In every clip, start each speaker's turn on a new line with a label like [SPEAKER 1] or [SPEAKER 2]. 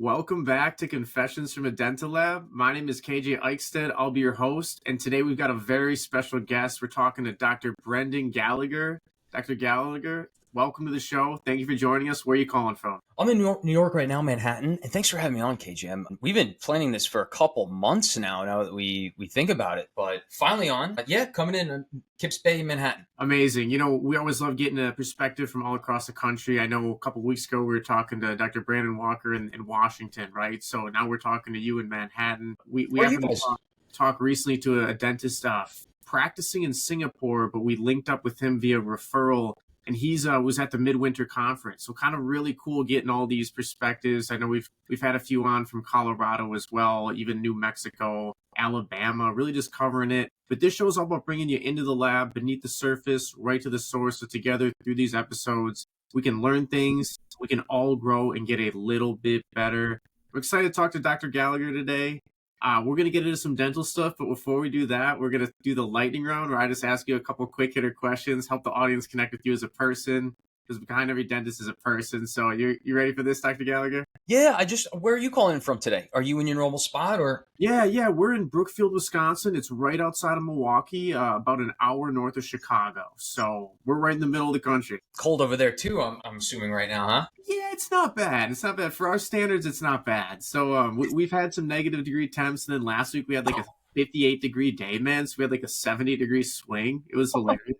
[SPEAKER 1] Welcome back to Confessions from a Dental Lab. My name is KJ Eichstaedt. I'll be your host, and today we've got a very special guest. We're talking to Dr. Brendan Gallagher. Dr. Gallagher, welcome to the show. Thank you for joining us. Where are you calling from?
[SPEAKER 2] I'm in New York right now, Manhattan, and thanks for having me on, KJ. We've been planning this for a couple months now that we think about it, but finally on. Coming in Kips Bay, Manhattan.
[SPEAKER 1] Amazing. You know, we always love getting a perspective from all across the country. I know a couple weeks ago we were talking to Dr. Brandon Walker in Washington, right? So now we're talking to you in Manhattan. We happened to talk recently to a dentist practicing in Singapore, but we linked up with him via referral. And he's was at the Midwinter Conference, so kind of really cool getting all these perspectives. I know we've had a few on from Colorado as well, even New Mexico, Alabama, really just covering it. But this show is all about bringing you into the lab, beneath the surface, right to the source. So together through these episodes, we can learn things, we can all grow and get a little bit better. We're excited to talk to Dr. Gallagher today. We're going to get into some dental stuff, but before we do that, we're going to do the lightning round where I just ask you a couple quick hitter questions, help the audience connect with you as a person, because behind every dentist is a person. So you ready for this, Dr. Gallagher?
[SPEAKER 2] Yeah, where are you calling from today? Are you in your normal spot or?
[SPEAKER 1] Yeah, we're in Brookfield, Wisconsin. It's right outside of Milwaukee, about an hour north of Chicago. So we're right in the middle of the country.
[SPEAKER 2] Cold over there too, I'm assuming right now, huh?
[SPEAKER 1] Yeah, it's not bad. It's not bad. For our standards, it's not bad. So we've had some negative degree temps, and then last week we had like a 58-degree day, man. So we had like a 70-degree swing. It was hilarious.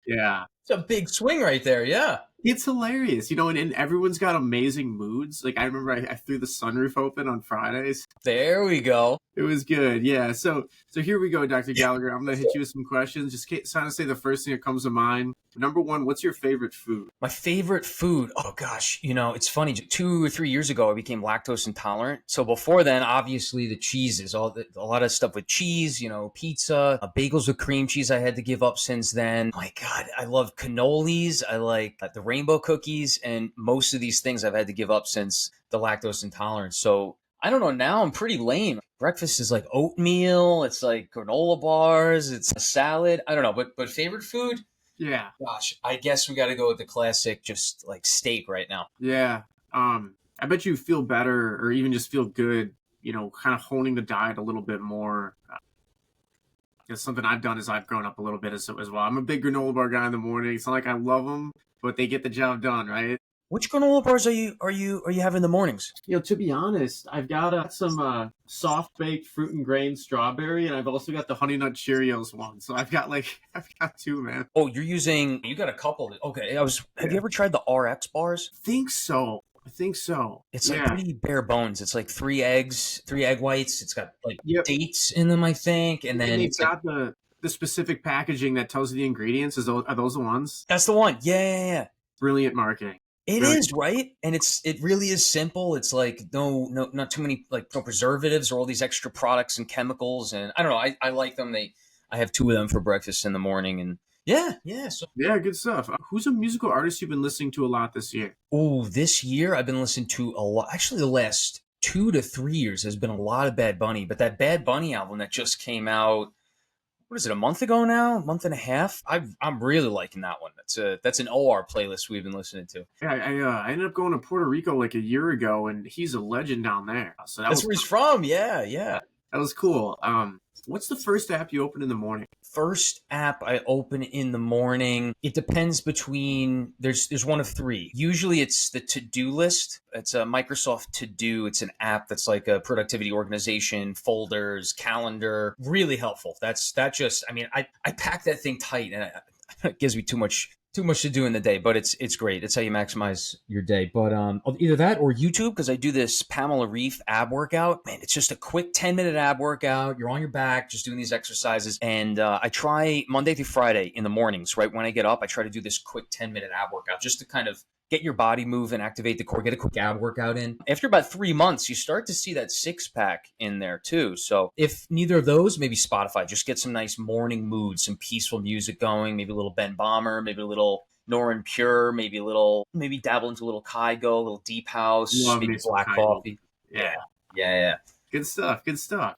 [SPEAKER 1] Yeah.
[SPEAKER 2] It's a big swing right there, yeah.
[SPEAKER 1] It's hilarious, you know, and everyone's got amazing moods. Like, I remember I threw the sunroof open on Fridays.
[SPEAKER 2] There we go.
[SPEAKER 1] It was good, yeah. So here we go, Dr. Gallagher. I'm going to hit you with some questions. Just kind of say the first thing that comes to mind. Number one, what's your favorite food?
[SPEAKER 2] My favorite food? Oh, gosh. You know, it's funny. 2 or 3 years ago, I became lactose intolerant. So before then, obviously, the cheeses, a lot of stuff with cheese, you know, pizza, bagels with cream cheese I had to give up since then. Oh, my God, I love cannolis. I like the rainbow cookies. And most of these things I've had to give up since the lactose intolerance. So I don't know. Now I'm pretty lame. Breakfast is like oatmeal. It's like granola bars. It's a salad. I don't know. But favorite food?
[SPEAKER 1] Yeah.
[SPEAKER 2] Gosh, I guess we got to go with the classic, just like steak right now.
[SPEAKER 1] Yeah. I bet you feel better or even just feel good, you know, kind of honing the diet a little bit more. It's something I've done as I've grown up a little bit as well. I'm a big granola bar guy in the morning. It's not like I love them, but they get the job done, right?
[SPEAKER 2] Which granola bars are you having in the mornings?
[SPEAKER 1] You know, to be honest, I've got some soft baked fruit and grain strawberry, and I've also got the Honey Nut Cheerios one. So I've got two, man.
[SPEAKER 2] Oh, you got a couple. Okay, have you ever tried the RX bars?
[SPEAKER 1] I think so.
[SPEAKER 2] It's like pretty bare bones. It's like 3 eggs, 3 egg whites. It's got like dates in them, I think, and then
[SPEAKER 1] it's got the specific packaging that tells you the ingredients. Are those the ones?
[SPEAKER 2] That's the one. Yeah.
[SPEAKER 1] Brilliant marketing.
[SPEAKER 2] It is, right? And it really is simple. It's like no, not too many, like no preservatives or all these extra products and chemicals. And I don't know. I like them. I have 2 of them for breakfast in the morning. And yeah. So
[SPEAKER 1] good stuff. Who's a musical artist you've been listening to a lot this year?
[SPEAKER 2] Oh, this year I've been listening to a lot. Actually, the last 2 to 3 years has been a lot of Bad Bunny. But that Bad Bunny album that just came out, what is it, a month ago now? A month and a half? I'm really liking that one. That's an OR playlist we've been listening to.
[SPEAKER 1] Yeah, I ended up going to Puerto Rico like a year ago, and he's a legend down there. So
[SPEAKER 2] that's where he's from. Yeah.
[SPEAKER 1] That was cool. What's the first app you open in the morning?
[SPEAKER 2] First app I open in the morning. It depends between, there's one of 3. Usually it's the to-do list. It's a Microsoft To-Do. It's an app that's like a productivity organization, folders, calendar. Really helpful. I pack that thing tight, and it gives me too much to do in the day, but it's great. It's how you maximize your day. But either that or YouTube, because I do this Pamela Reif ab workout. Man, it's just a quick 10-minute ab workout. You're on your back, just doing these exercises. And I try Monday through Friday in the mornings, right when I get up, I try to do this quick 10-minute ab workout just to kind of get your body moving, activate the core, get a quick ab workout in. After about 3 months, you start to see that 6-pack in there too. So if neither of those, maybe Spotify, just get some nice morning mood, some peaceful music going, maybe a little Ben Bomber, maybe a little Norin Pure, maybe dabble into a little Kygo, a little Deep House, maybe black coffee. Yeah.
[SPEAKER 1] Good stuff.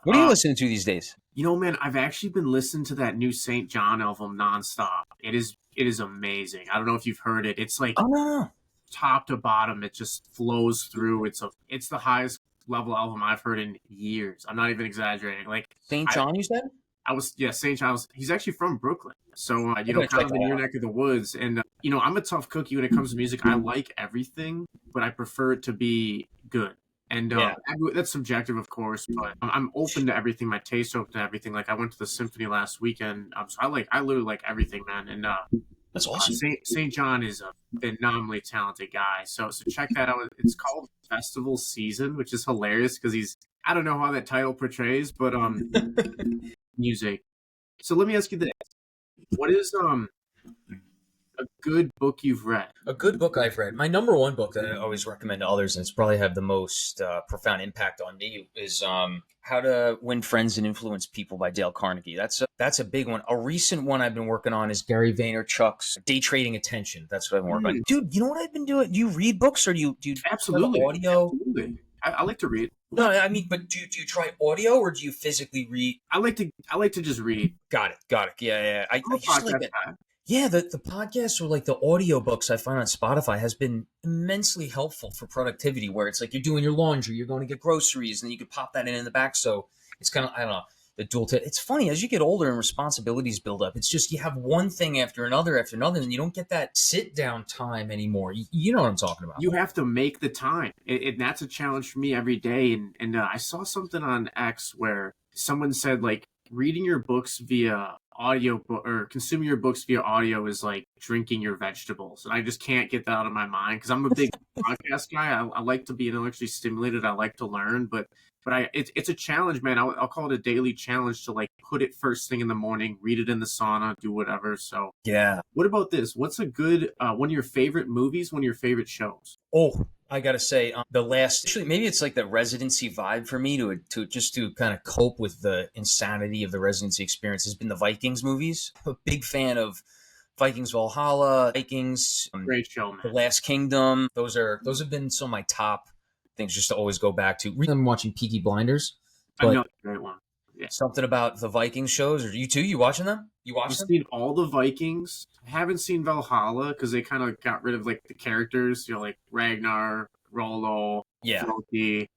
[SPEAKER 2] What are you listening to these days?
[SPEAKER 1] You know, man, I've actually been listening to that new St. John album nonstop. It is amazing. I don't know if you've heard it. It's like,
[SPEAKER 2] oh no.
[SPEAKER 1] top to bottom, it just flows through. It's the highest level album I've heard in years. I'm not even exaggerating. Like
[SPEAKER 2] St.
[SPEAKER 1] I
[SPEAKER 2] John, you said?
[SPEAKER 1] I was yeah, St. Charles. He's actually from Brooklyn, so
[SPEAKER 2] I gotta
[SPEAKER 1] kind
[SPEAKER 2] check
[SPEAKER 1] of
[SPEAKER 2] that
[SPEAKER 1] in your
[SPEAKER 2] out.
[SPEAKER 1] neck of the woods. And I'm a tough cookie when it comes to music. I like everything, but I prefer it to be good. And
[SPEAKER 2] Yeah.
[SPEAKER 1] that's subjective, of course, but I'm open to everything. My taste open to everything. Like I went to the symphony last weekend, so I literally like everything, man. And
[SPEAKER 2] That's awesome.
[SPEAKER 1] St. John is a phenomenally talented guy. So check that out. It's called Festival Season, which is hilarious because I don't know how that title portrays, but music. So let me ask you this: what is a good book you've read?
[SPEAKER 2] A good book I've read. My number one book that I always recommend to others, and it's probably had the most profound impact on me, is How to Win Friends and Influence People by Dale Carnegie. That's a big one. A recent one I've been working on is Gary Vaynerchuk's Day Trading Attention. That's what I've been working on. Dude, you know what I've been doing? Do you read books or do you
[SPEAKER 1] Absolutely,
[SPEAKER 2] audio?
[SPEAKER 1] absolutely. I like to read.
[SPEAKER 2] No, I mean, but do you try audio or do you physically read?
[SPEAKER 1] I like to just read.
[SPEAKER 2] Got it. Yeah. I
[SPEAKER 1] I'm a
[SPEAKER 2] used to like
[SPEAKER 1] podcast
[SPEAKER 2] that.
[SPEAKER 1] guy.
[SPEAKER 2] Yeah, the podcasts or like the audiobooks I find on Spotify has been immensely helpful for productivity, where it's like you're doing your laundry, you're going to get groceries, and you can pop that in the back. So it's kind of, I don't know, the dual it's funny, as you get older and responsibilities build up, it's just you have one thing after another, and you don't get that sit down time anymore. You know what I'm talking about.
[SPEAKER 1] You have to make the time. And that's a challenge for me every day. And I saw something on X where someone said, like, reading your books via audio or consuming your books via audio is like drinking your vegetables. And I just can't get that out of my mind because I'm a big podcast guy. I like to be intellectually stimulated. I like to learn, but it's a challenge, man. I'll call it a daily challenge to like put it first thing in the morning, read it in the sauna, do whatever. So
[SPEAKER 2] Yeah.
[SPEAKER 1] what about this? What's a good one of your favorite movies? One of your favorite shows?
[SPEAKER 2] Oh, I gotta say, the last, actually, maybe it's like the residency vibe for me to kind of cope with the insanity of the residency experience has been the Vikings movies. I'm a big fan of Vikings Valhalla, Vikings,
[SPEAKER 1] Great show, man.
[SPEAKER 2] The Last Kingdom. Those have been some of my top things just to always go back to. I'm watching Peaky Blinders.
[SPEAKER 1] I know, great one. Yeah.
[SPEAKER 2] Something about the Vikings shows, or you too? You watching them?
[SPEAKER 1] I've seen all the Vikings. I haven't seen Valhalla because they kind of got rid of like the characters, like Ragnar, Rollo, Loki,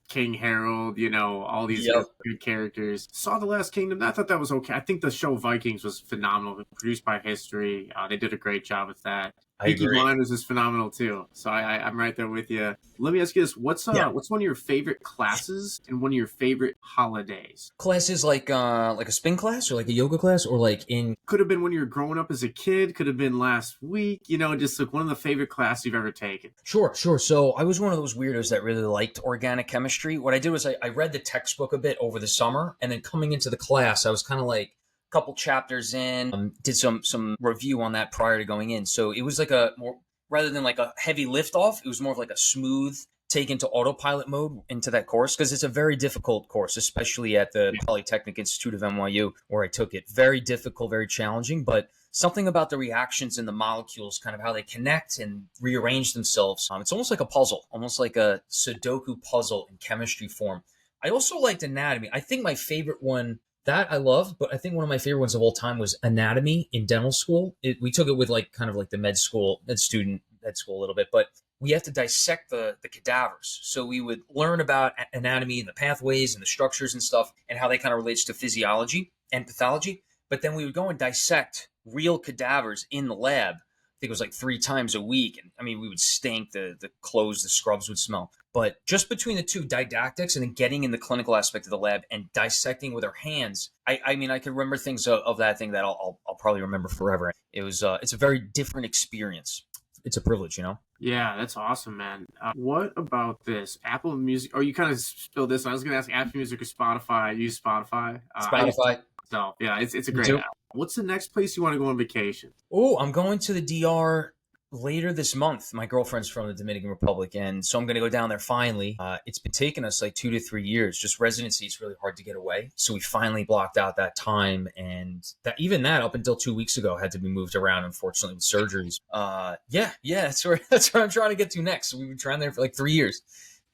[SPEAKER 1] King Harold, all these good characters. Saw The Last Kingdom. I thought that was okay. I think the show Vikings was phenomenal. Produced by History. They did a great job with that. Peaky Blinders is phenomenal too. So I'm right there with you. Let me ask you this: what's one of your favorite classes and one of your favorite holidays?
[SPEAKER 2] Classes like a spin class or like a yoga class or like in.
[SPEAKER 1] Could have been when you were growing up as a kid. Could have been last week. Just like one of the favorite classes you've ever taken.
[SPEAKER 2] Sure. So I was one of those weirdos that really liked organic chemistry. What I did was I read the textbook a bit over the summer, and then coming into the class, I was kind of like couple chapters in, did some review on that prior to going in. So it was like a more, rather than like a heavy lift off, it was more of like a smooth take into autopilot mode into that course, because it's a very difficult course, especially at the Polytechnic Institute of NYU where I took it. Very difficult, very challenging, but something about the reactions in the molecules, kind of how they connect and rearrange themselves. It's almost like a puzzle, almost like a Sudoku puzzle in chemistry form. I also liked anatomy. I think my favorite one that I love, but I think one of my favorite ones of all time was anatomy in dental school. We took it with like kind of like the med school a little bit, but we have to dissect the cadavers. So we would learn about anatomy and the pathways and the structures and stuff and how they kind of relates to physiology and pathology. But then we would go and dissect real cadavers in the lab. I think it was like 3 times a week. And I mean, we would stink, the clothes, the scrubs would smell. But just between the two, didactics and then getting in the clinical aspect of the lab and dissecting with our hands, I mean, I could remember things of that thing that I'll probably remember forever. It was it's a very different experience. It's a privilege,
[SPEAKER 1] Yeah, that's awesome, man. What about this? Apple Music? Oh, you kind of spilled this. I was going to ask Apple Music or Spotify. I use Spotify.
[SPEAKER 2] Spotify.
[SPEAKER 1] So yeah, it's a great app. What's the next place you want to go on vacation?
[SPEAKER 2] Oh, I'm going to the DR later this month. My girlfriend's from the Dominican Republic, and so I'm going to go down there finally. It's been taking us like 2 to 3 years. Just residency is really hard to get away. So we finally blocked out that time, and that up until 2 weeks ago had to be moved around, unfortunately, with surgeries. Yeah, that's where I'm trying to get to next. So we've been trying there for like 3 years.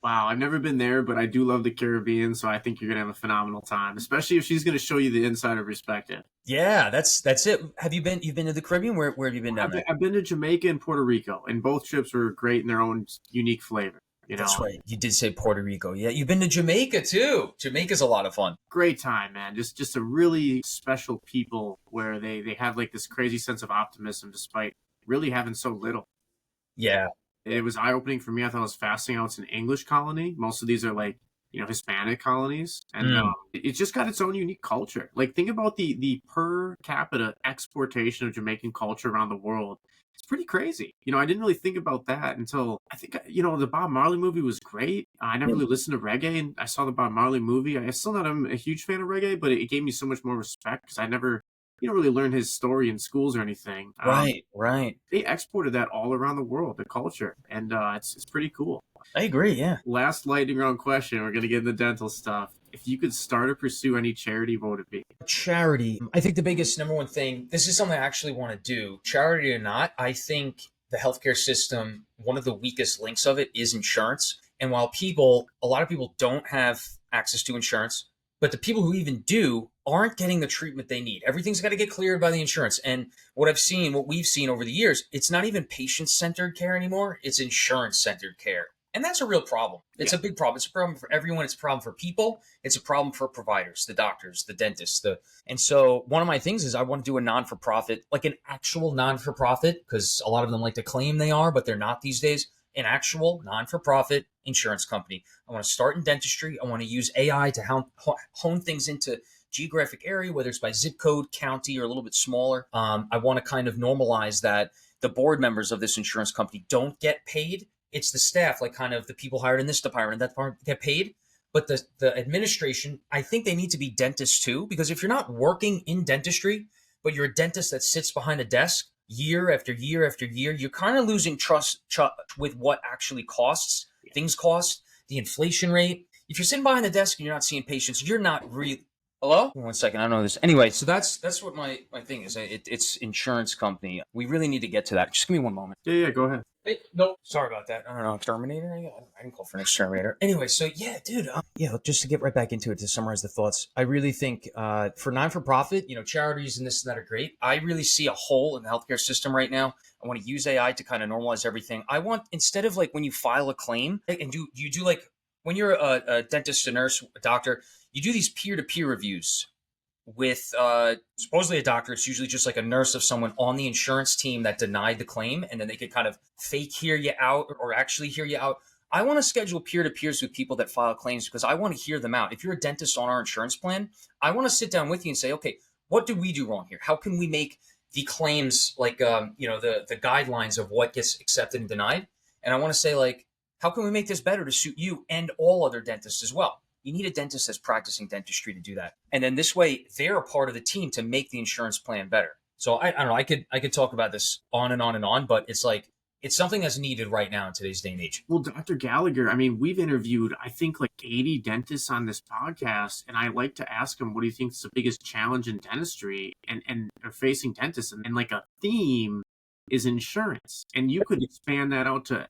[SPEAKER 1] Wow, I've never been there, but I do love the Caribbean, so I think you're gonna have a phenomenal time, especially if she's gonna show you the insider perspective.
[SPEAKER 2] Yeah, that's it. Have you been? You've been to the Caribbean? Where have you been down there?
[SPEAKER 1] I've been to Jamaica and Puerto Rico, and both trips were great in their own unique flavor. You
[SPEAKER 2] That's
[SPEAKER 1] know,
[SPEAKER 2] right. You did say Puerto Rico. Yeah, you've been to Jamaica too. Jamaica's a lot of fun.
[SPEAKER 1] great time, man. Just a really special people where they have like this crazy sense of optimism despite really having so little.
[SPEAKER 2] Yeah.
[SPEAKER 1] It was eye opening for me. I thought it was fascinating how it's an English colony. Most of these are like, Hispanic colonies, and
[SPEAKER 2] Mm.
[SPEAKER 1] it's just got its own unique culture. Like, think about the per capita exportation of Jamaican culture around the world. It's pretty crazy. I didn't really think about that until I think the Bob Marley movie was great. I never really listened to reggae, and I saw the Bob Marley movie. I still not am a huge fan of reggae, but it gave me so much more respect because I never really learned his story in schools or anything.
[SPEAKER 2] Right, right.
[SPEAKER 1] They exported that all around the world, the culture, and it's pretty cool.
[SPEAKER 2] I agree. Yeah.
[SPEAKER 1] Last lightning round question. We're gonna get into dental stuff. If you could start or pursue any charity, what would it be?
[SPEAKER 2] Charity. I think the biggest number one thing, this is something I actually want to do, charity or not, I think the healthcare system, one of the weakest links of it is insurance. And while a lot of people don't have access to insurance, but the people who even do aren't getting the treatment they need. Everything's got to get cleared by the insurance. And what we've seen over the years, it's not even patient centered care anymore, it's insurance centered care. And that's a real problem. It's a big problem. It's a problem for everyone. It's a problem for people. It's a problem for providers, the doctors, the dentists. And so one of my things is I want to do a non-for-profit, like an actual non-for-profit, because a lot of them like to claim they are, but they're not these days. An actual non-for-profit insurance company. I want to start in dentistry. I want to use AI to hone things into geographic area, whether it's by zip code, county, or a little bit smaller. I want to kind of normalize that the board members of this insurance company don't get paid. It's the staff, like kind of the people hired in this department, that department get paid. But the administration, I think they need to be dentists too, because if you're not working in dentistry, but you're a dentist that sits behind a desk year after year after year, you're kind of losing trust with what actually costs. Things cost, the inflation rate. If you're sitting behind the desk and you're not seeing patients, you're not really. Hello? 1 second. I don't know this. Anyway, so that's what my thing is. It's insurance company. We really need to get to that. Just give me one moment.
[SPEAKER 1] Yeah, go ahead.
[SPEAKER 2] Hey, no, sorry about that. I don't know, exterminator. I didn't call for an exterminator. Anyway, so yeah, dude. Just to get right back into it, to summarize the thoughts, I really think for non-for-profit, charities and this and that are great. I really see a hole in the healthcare system right now. I want to use AI to kind of normalize everything. I want, instead of like when you file a claim and you do like when you're a dentist, a nurse, a doctor, you do these peer-to-peer reviews with supposedly a doctor. It's usually just like a nurse of someone on the insurance team that denied the claim, and then they could kind of fake hear you out or actually hear you out. I want to schedule peer-to-peers with people that file claims because I want to hear them out. If you're a dentist on our insurance plan, I want to sit down with you and say, okay, what did we do wrong here? How can we make the claims like the guidelines of what gets accepted and denied? And I want to say, like, how can we make this better to suit you and all other dentists as well? You need a dentist that's practicing dentistry to do that. And then this way, they're a part of the team to make the insurance plan better. So I don't know, I could talk about this on and on and on, but it's like, it's something that's needed right now in today's day and age.
[SPEAKER 1] Well, Dr. Gallagher, I mean, we've interviewed, I think, like 80 dentists on this podcast, and I like to ask them, what do you think is the biggest challenge in dentistry and are facing dentists? And like a theme is insurance. And you could expand that out to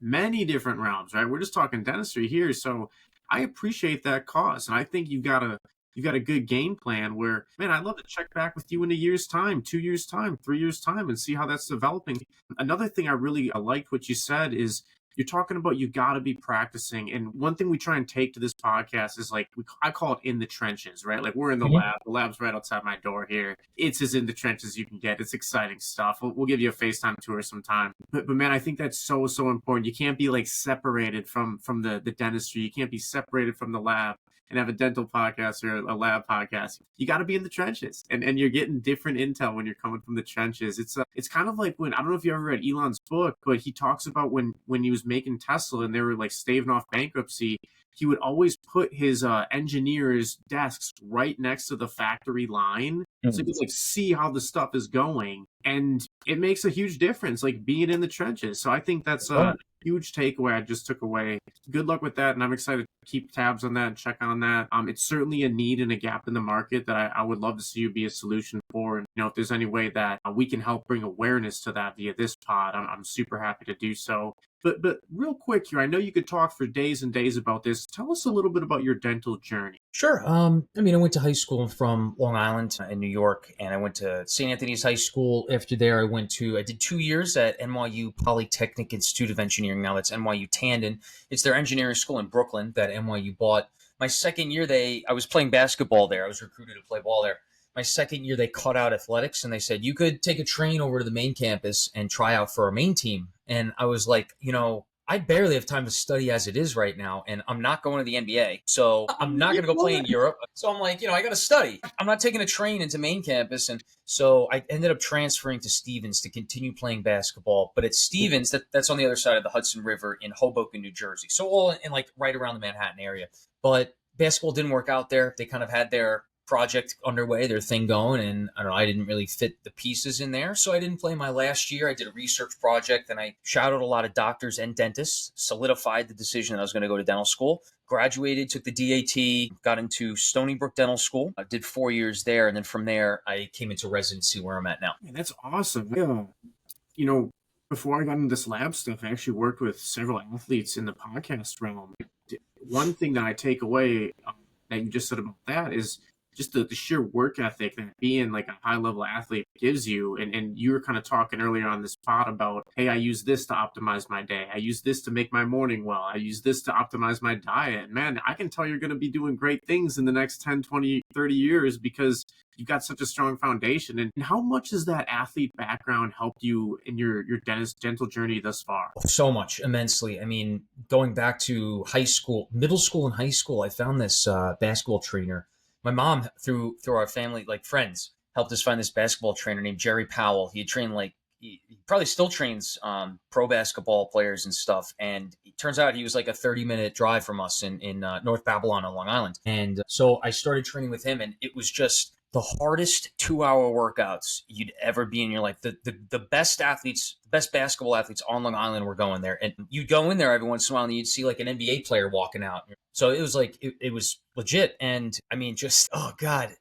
[SPEAKER 1] many different realms, right? We're just talking dentistry here. So I appreciate that cause. And I think you've got a good game plan where, man, I'd love to check back with you in a year's time, 2 years time, 3 years time, and see how that's developing. Another thing I liked what you said is you're talking about you got to be practicing. And one thing we try and take to this podcast is like, I call it in the trenches, right? Like we're in the lab. The lab's right outside my door here. It's as in the trenches you can get. It's exciting stuff. We'll give you a FaceTime tour sometime. But man, I think that's so important. You can't be like separated from the dentistry. You can't be separated from the lab and have a dental podcast or a lab podcast. You got to be in the trenches, and you're getting different intel when you're coming from the trenches. It's kind of like when, I don't know if you ever read Elon's book, but he talks about when he was making Tesla and they were like staving off bankruptcy, he would always put his engineers' desks right next to the factory line. So you could like see how the stuff is going. And it makes a huge difference, like being in the trenches. So I think that's a huge takeaway I just took away. Good luck with that. And I'm excited to keep tabs on that and check on that. It's certainly a need and a gap in the market that I would love to see you be a solution board. If there's any way that we can help bring awareness to that via this pod, I'm super happy to do so. But real quick here, I know you could talk for days and days about this. Tell us a little bit about your dental journey.
[SPEAKER 2] Sure. I went to high school from Long Island in New York, and I went to St. Anthony's High School. After there, I did 2 years at NYU Polytechnic Institute of Engineering. Now that's NYU Tandon. It's their engineering school in Brooklyn that NYU bought. My second year, I was playing basketball there. I was recruited to play ball there. My second year, they cut out athletics, and they said, you could take a train over to the main campus and try out for our main team. And I was like, I barely have time to study as it is right now, and I'm not going to the NBA. So I'm not going to go play in Europe. So I'm like, I got to study. I'm not taking a train into main campus. And so I ended up transferring to Stevens to continue playing basketball. But at Stevens, that's on the other side of the Hudson River in Hoboken, New Jersey. So all in like right around the Manhattan area. But basketball didn't work out there. They kind of had their project underway, their thing going, and I didn't really fit the pieces in there, so I didn't play my last year. I did a research project, and I shadowed a lot of doctors and dentists, solidified the decision that I was going to go to dental school, graduated, took the DAT, got into Stony Brook Dental School. I did 4 years there, and then from there, I came into residency where I'm at now.
[SPEAKER 1] Man, that's awesome. Yeah. Before I got into this lab stuff, I actually worked with several athletes in the podcast realm. One thing that I take away that you just said about that is just the sheer work ethic that being like a high level athlete gives you. And you were kind of talking earlier on this pod about, hey, I use this to optimize my day. I use this to make my morning well. I use this to optimize my diet. Man, I can tell you're going to be doing great things in the next 10, 20, 30 years because you've got such a strong foundation. And how much has that athlete background helped you in your dental journey thus far?
[SPEAKER 2] So much, immensely. I mean, going back to high school, middle school and high school, I found this basketball trainer. My mom, through our family, like friends, helped us find this basketball trainer named Jerry Powell. He had trained he probably still trains pro basketball players and stuff. And it turns out he was like a 30-minute drive from us in North Babylon on Long Island. And so I started training with him, and it was just the hardest 2-hour workouts you'd ever be in your life. The best athletes, the best basketball athletes on Long Island were going there. And you'd go in there every once in a while and you'd see like an NBA player walking out. So it was like, it was legit. And I mean, just, oh God,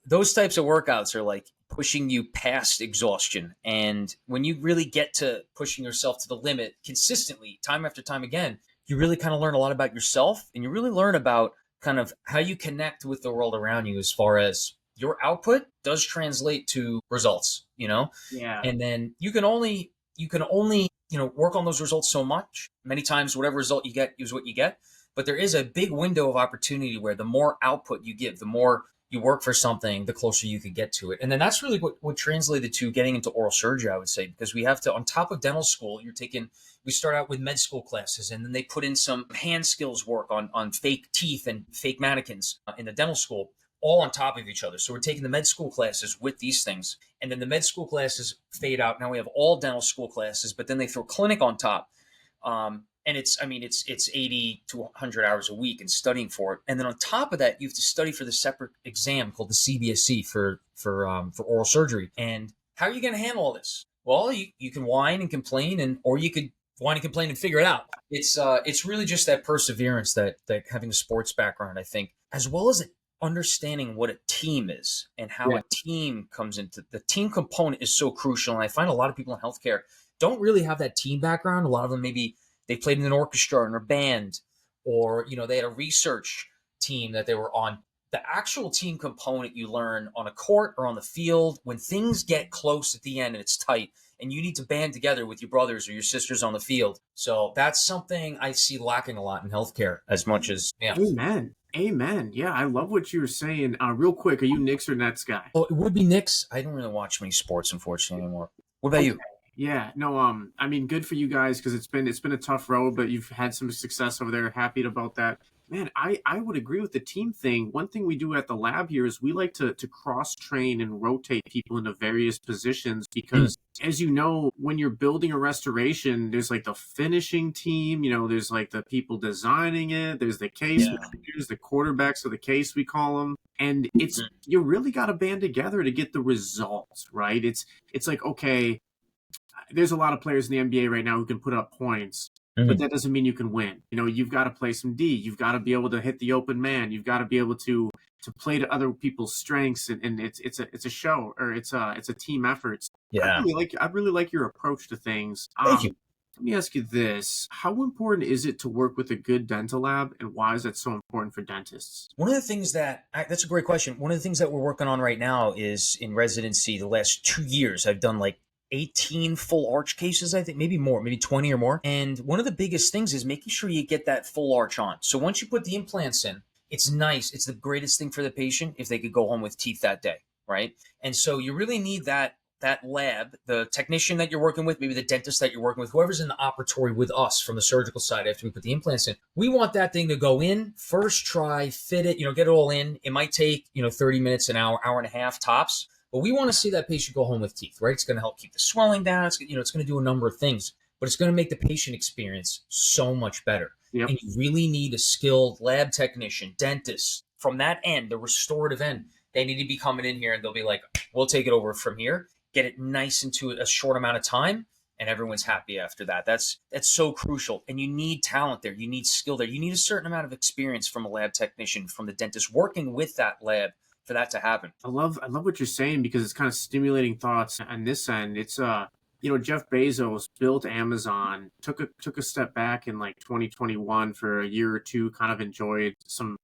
[SPEAKER 2] those types of workouts are like pushing you past exhaustion. And when you really get to pushing yourself to the limit consistently, time after time again, you really kind of learn a lot about yourself, and you really learn about kind of how you connect with the world around you as far as your output does translate to results,
[SPEAKER 1] Yeah.
[SPEAKER 2] And then you can only, work on those results so much. Many times, whatever result you get is what you get. But there is a big window of opportunity where the more output you give, the more you work for something, the closer you could get to it. And then that's really what translated to getting into oral surgery, I would say, because we have to, on top of dental school, we start out with med school classes, and then they put in some hand skills work on fake teeth and fake mannequins in the dental school, all on top of each other. So we're taking the med school classes with these things, and then the med school classes fade out. Now we have all dental school classes, but then they throw clinic on top. And it's 80 to 100 hours a week and studying for it. And then on top of that, you have to study for the separate exam called the CBSE for oral surgery. And how are you going to handle all this? Well, you can whine and complain, or you could whine and complain and figure it out. It's really just that perseverance that having a sports background, I think, as well as understanding what a team is and how a team comes into the team component is so crucial. And I find a lot of people in healthcare don't really have that team background. A lot of them maybe they played in an orchestra or in a band, or, they had a research team that they were on. The actual team component you learn on a court or on the field when things get close at the end and it's tight and you need to band together with your brothers or your sisters on the field. So that's something I see lacking a lot in healthcare as much as,
[SPEAKER 1] Amen. Yeah, I love what you were saying. Real quick, are you Knicks or Nets guy?
[SPEAKER 2] Oh, it would be Knicks. I don't really watch many sports, unfortunately, anymore. What about you?
[SPEAKER 1] Yeah, no, good for you guys because it's been a tough road, but you've had some success over there. Happy about that. Man, I would agree with the team thing. One thing we do at the lab here is we like to cross-train and rotate people into various positions because, as you know, when you're building a restoration, there's like the finishing team, there's like the people designing it, there's the case managers, the quarterbacks of the case, we call them. And you really got to band together to get the results, right? It's like, okay, there's a lot of players in the NBA right now who can put up points, but that doesn't mean you can win. You've got to play some D. You've got to be able to hit the open man. You've got to be able to to play to other people's strengths, and it's a show, or it's a team effort.
[SPEAKER 2] Yeah.
[SPEAKER 1] I really like your approach to things.
[SPEAKER 2] Thank you.
[SPEAKER 1] Let me ask you this: how important is it to work with a good dental lab, and why is that so important for dentists?
[SPEAKER 2] One of the things that's a great question. One of the things that we're working on right now is in residency. The last 2 years, I've done like 18 full arch cases, I think, maybe more, maybe 20 or more. And one of the biggest things is making sure you get that full arch on. So once you put the implants in, it's nice. It's the greatest thing for the patient if they could go home with teeth that day, right? And so you really need that lab, the technician that you're working with, maybe the dentist that you're working with, whoever's in the operatory with us from the surgical side after we put the implants in. We want that thing to go in, first try, fit it, get it all in. It might take, 30 minutes, an hour, hour and a half tops. But we want to see that patient go home with teeth, right? It's going to help keep the swelling down. It's going to do a number of things, but it's going to make the patient experience so much better.
[SPEAKER 1] Yep.
[SPEAKER 2] And you really need a skilled lab technician, dentist from that end, the restorative end. They need to be coming in here and they'll be like, we'll take it over from here, get it nice into a short amount of time, and everyone's happy after that. That's so crucial. And you need talent there. You need skill there. You need a certain amount of experience from a lab technician, from the dentist working with that lab for that to happen.
[SPEAKER 1] I love what you're saying, because it's kind of stimulating thoughts on this end. It's Jeff Bezos built Amazon, took a step back in like 2021 for a year or two, kind of enjoyed some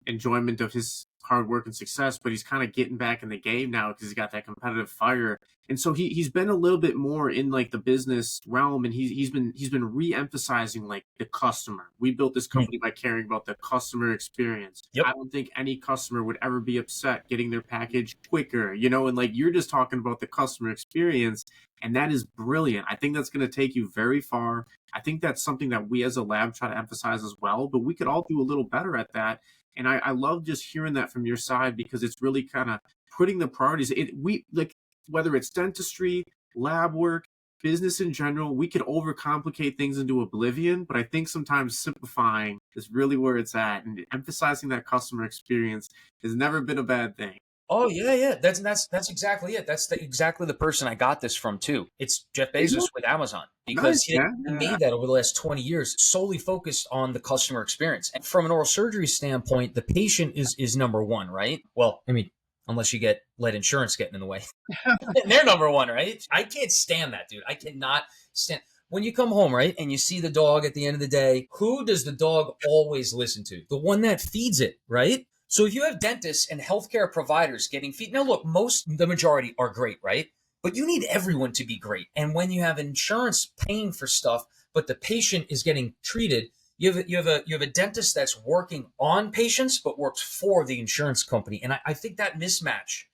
[SPEAKER 1] enjoyment of his hard work and success, but he's kind of getting back in the game now because he's got that competitive fire. And so he's been a little bit more in like the business realm, and he's been re-emphasizing like the customer. We built this company by caring about the customer experience.
[SPEAKER 2] Yep.
[SPEAKER 1] I don't think any customer would ever be upset getting their package quicker, and like you're just talking about the customer experience, and that is brilliant. I think that's going to take you very far. I think that's something that we as a lab try to emphasize as well, but we could all do a little better at that. And I love just hearing that from your side, because it's really kind of putting the priorities. We like, whether it's dentistry, lab work, business in general, we could overcomplicate things into oblivion. But I think sometimes simplifying is really where it's at, and emphasizing that customer experience has never been a bad thing.
[SPEAKER 2] Oh yeah. That's exactly it. That's exactly the person I got this from too. It's Jeff Bezos with Amazon, because he made that over the last 20 years, solely focused on the customer experience. And from an oral surgery standpoint, the patient is number one, right? Well, I mean, unless you let insurance getting in the way, they're number one, right? I can't stand that, dude. I cannot stand. When you come home, right, and you see the dog at the end of the day, who does the dog always listen to? The one that feeds it, right? So if you have dentists and healthcare providers getting feed, now look, the majority are great, right? But you need everyone to be great. And when you have insurance paying for stuff, but the patient is getting treated, you have a dentist that's working on patients, but works for the insurance company. And I think that mismatch,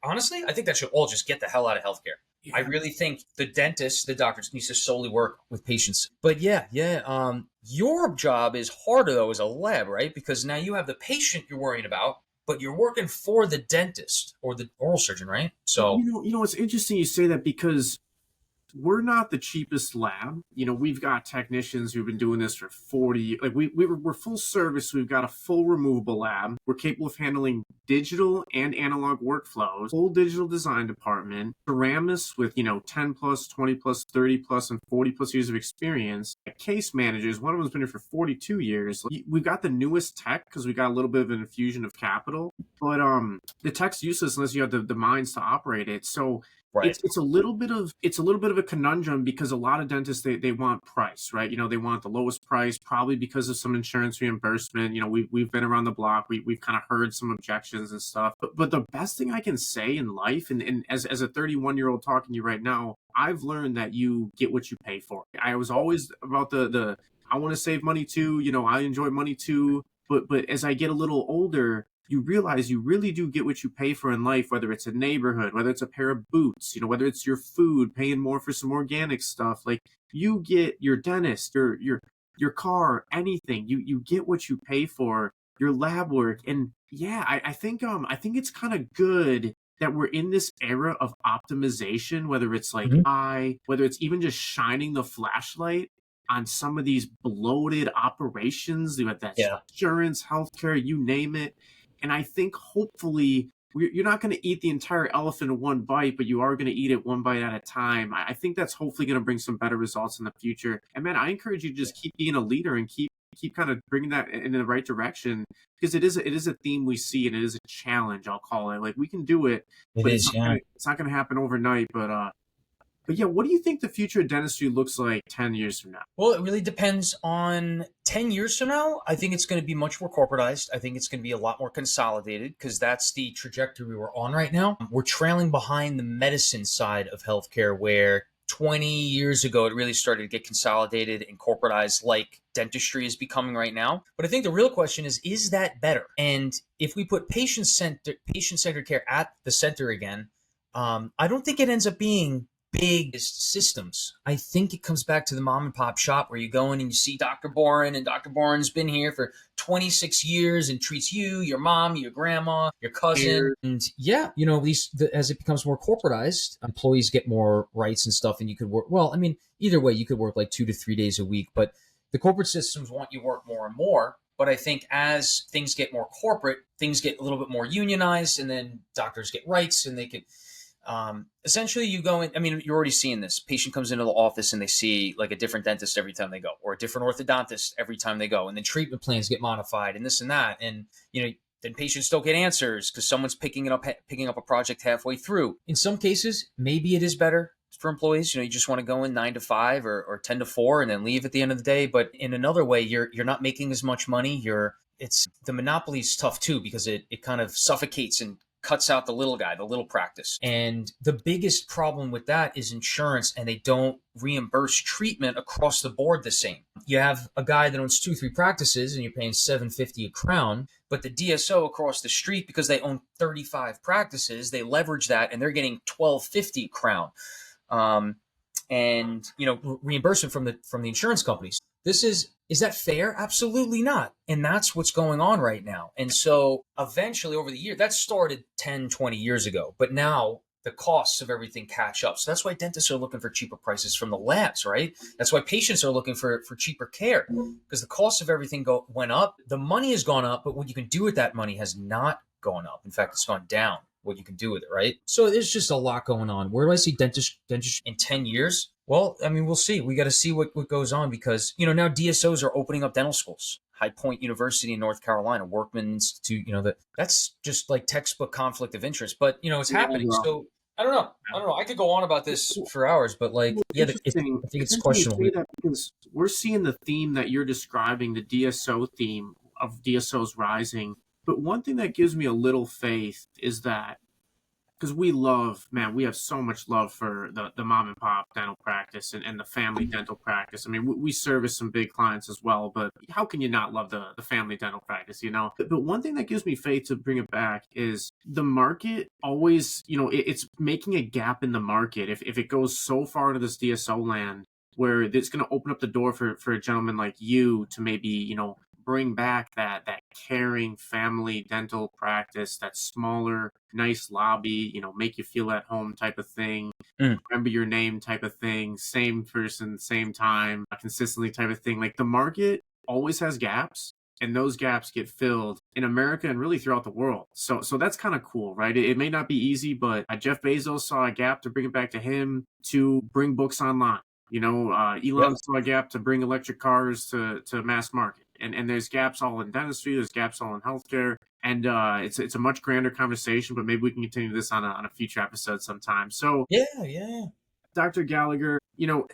[SPEAKER 2] honestly, I think that should all just get the hell out of healthcare. Yeah. I really think the dentist, the doctors needs to solely work with patients. But yeah. Your job is harder though as a lab, right? Because now you have the patient you're worrying about, but you're working for the dentist or the oral surgeon, right? So
[SPEAKER 1] it's interesting you say that, because we're not the cheapest lab. We've got technicians who've been doing this for 40 years. Like we're full service. We've got a full removable lab. We're capable of handling digital and analog workflows, full digital design department, ceramists with, 10 plus, 20 plus, 30 plus, and 40 plus years of experience. Case managers, one of them's been here for 42 years. We've got the newest tech because we got a little bit of an infusion of capital, but the tech's useless unless you have the minds to operate it. So right. It's a little bit of a conundrum, because a lot of dentists, they want price, right? They want the lowest price, probably because of some insurance reimbursement. We've been around the block. We've kind of heard some objections and stuff. But the best thing I can say in life, and as a 31-year-old talking to you right now, I've learned that you get what you pay for. I was always about the I want to save money too. I enjoy money too. But as I get a little older, you realize you really do get what you pay for in life, whether it's a neighborhood, whether it's a pair of boots, whether it's your food, paying more for some organic stuff. Like, you get your dentist, your car, anything. You get what you pay for, your lab work. And yeah, I think it's kind of good that we're in this era of optimization, whether it's like whether it's even just shining the flashlight on some of these bloated operations, that's insurance, healthcare, you name it. And I think hopefully you're not going to eat the entire elephant in one bite, but you are going to eat it one bite at a time. I think that's hopefully going to bring some better results in the future. And man, I encourage you to just keep being a leader and keep keep kind of bringing that in the right direction, because it is a theme we see, and it is a challenge, I'll call it. Like, we can do it,
[SPEAKER 2] It
[SPEAKER 1] but
[SPEAKER 2] is, yeah.
[SPEAKER 1] it's not gonna happen overnight. But yeah, what do you think the future of dentistry looks like 10 years from now?
[SPEAKER 2] Well, it really depends on 10 years from now. I think it's going to be much more corporatized. I think it's going to be a lot more consolidated because that's the trajectory we're on right now. We're trailing behind the medicine side of healthcare, where 20 years ago it really started to get consolidated and corporatized, like dentistry is becoming right now. But I think the real question is that better? And if we put patient-centered care at the center again, I don't think it ends up being big systems. I think it comes back to the mom and pop shop where you go in and you see Dr. Boren, and Dr. Boren's been here for 26 years and treats you, your mom, your grandma, your cousin. And yeah, at least as it becomes more corporatized, employees get more rights and stuff, and you could work, well, I mean, either way, you could work like 2 to 3 days a week, but the corporate systems want you to work more and more. But I think as things get more corporate, things get a little bit more unionized, and then doctors get rights, and they can essentially you go in. I mean, you're already seeing this. Patient comes into the office and they see like a different dentist every time they go, or a different orthodontist every time they go. And then treatment plans get modified and this and that. And, then patients don't get answers because someone's picking up a project halfway through. In some cases, maybe it is better for employees. You just want to go in 9 to 5 or 10 to 4 and then leave at the end of the day. But in another way, you're not making as much money. It's the monopoly is tough too, because it kind of suffocates and cuts out the little guy, the little practice. And the biggest problem with that is insurance, and they don't reimburse treatment across the board the same. You have a guy that owns 2-3 practices and you're paying $750 a crown, but the DSO across the street, because they own 35 practices, they leverage that and they're getting $1250 a crown. And reimbursement from the insurance companies. Is that fair? Absolutely not. And that's what's going on right now. And so eventually over the year, that started 10, 20 years ago, but now the costs of everything catch up. So that's why dentists are looking for cheaper prices from the labs, right? That's why patients are looking for cheaper care, because the cost of everything went up. The money has gone up, but what you can do with that money has not gone up. In fact, it's gone down, what you can do with it, right? So there's just a lot going on. Where do I see dentistry in 10 years? Well, I mean, we'll see. We got to see what goes on, because, now DSOs are opening up dental schools. High Point University in North Carolina, Workman Institute, that's just like textbook conflict of interest, but, it's happening. So I don't know. I could go on about this for hours, but I think it's questionable.
[SPEAKER 1] Because we're seeing the theme that you're describing, the DSO theme of DSOs rising. But one thing that gives me a little faith is that, because we have so much love for the mom and pop dental practice and the family dental practice. I mean, we service some big clients as well, but how can you not love the family dental practice, But one thing that gives me faith, to bring it back, is the market always, it's making a gap in the market. If it goes so far into this DSO land, where it's going to open up the door for a gentleman like you to maybe, bring back that caring family dental practice, that smaller, nice lobby, make you feel at home type of thing, remember your name type of thing, same person, same time, consistently type of thing. Like, the market always has gaps, and those gaps get filled in America and really throughout the world. So that's kind of cool, right? It may not be easy, but Jeff Bezos saw a gap to bring it back to him to bring books online. Elon saw a gap to bring electric cars to mass market. And there's gaps all in dentistry, there's gaps all in healthcare, and it's a much grander conversation, but maybe we can continue this on a future episode sometime. So
[SPEAKER 2] yeah.
[SPEAKER 1] Dr. Gallagher,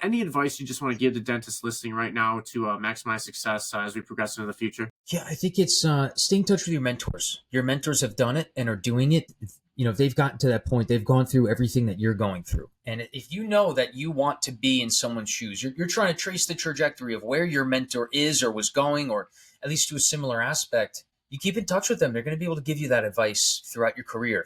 [SPEAKER 1] any advice you just want to give to dentists listening right now to maximize success as we progress into the future?
[SPEAKER 2] Yeah, I think it's stay in touch with your mentors. Your mentors have done it and are doing it. They've gotten to that point. They've gone through everything that you're going through. And if you know that you want to be in someone's shoes, you're trying to trace the trajectory of where your mentor is or was going, or at least to a similar aspect, you keep in touch with them. They're going to be able to give you that advice throughout your career,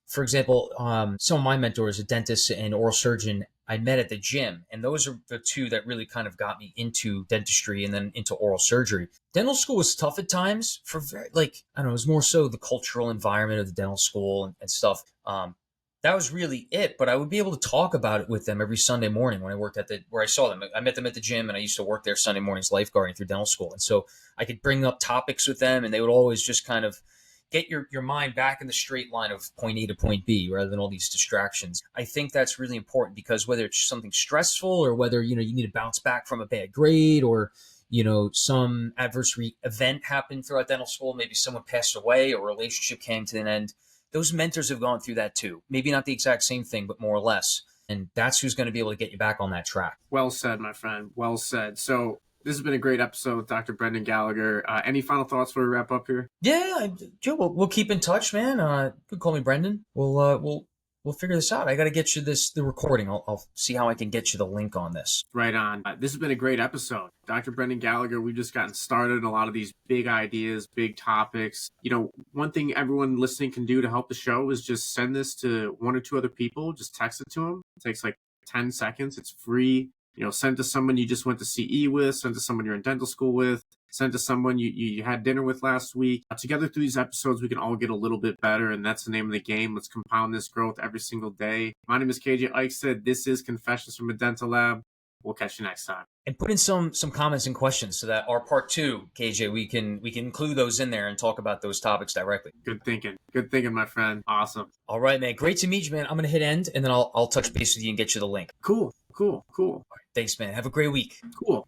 [SPEAKER 2] for example, some of my mentors, a dentist and oral surgeon, I met at the gym, and those are the two that really kind of got me into dentistry and then into oral surgery. Dental school was tough at times for it was more so the cultural environment of the dental school and stuff. That was really it, but I would be able to talk about it with them every Sunday morning when I worked where I saw them. I met them at the gym, and I used to work there Sunday mornings lifeguarding through dental school. And so I could bring up topics with them, and they would always just kind of get your mind back in the straight line of point A to point B rather than all these distractions. I think that's really important, because whether it's something stressful or whether, you need to bounce back from a bad grade, or, some adverse event happened throughout dental school. Maybe someone passed away or a relationship came to an end. Those mentors have gone through that too. Maybe not the exact same thing, but more or less. And that's who's going to be able to get you back on that track.
[SPEAKER 1] Well said, my friend. Well said. So this has been a great episode with Dr. Brendan Gallagher. Any final thoughts before we wrap up here?
[SPEAKER 2] Yeah, Joe, we'll keep in touch, man. You can call me Brendan. We'll figure this out. I got to get you the recording. I'll see how I can get you the link on this.
[SPEAKER 1] Right on. This has been a great episode. Dr. Brendan Gallagher, we've just gotten started. A lot of these big ideas, big topics. One thing everyone listening can do to help the show is just send this to one or two other people. Just text it to them. It takes like 10 seconds. It's free. Send to someone you just went to CE with, send to someone you're in dental school with, send to someone you had dinner with last week. Together through these episodes, we can all get a little bit better, and that's the name of the game. Let's compound this growth every single day. My name is KJ Eichstaedt. This is Confessions from a Dental Lab. We'll catch you next time.
[SPEAKER 2] And put in some comments and questions so that our part 2, KJ, we can include those in there and talk about those topics directly.
[SPEAKER 1] Good thinking, my friend. Awesome.
[SPEAKER 2] All right, man. Great to meet you, man. I'm gonna hit end, and then I'll touch base with you and get you the link.
[SPEAKER 1] Cool.
[SPEAKER 2] All right, thanks, man. Have a great week.
[SPEAKER 1] Cool.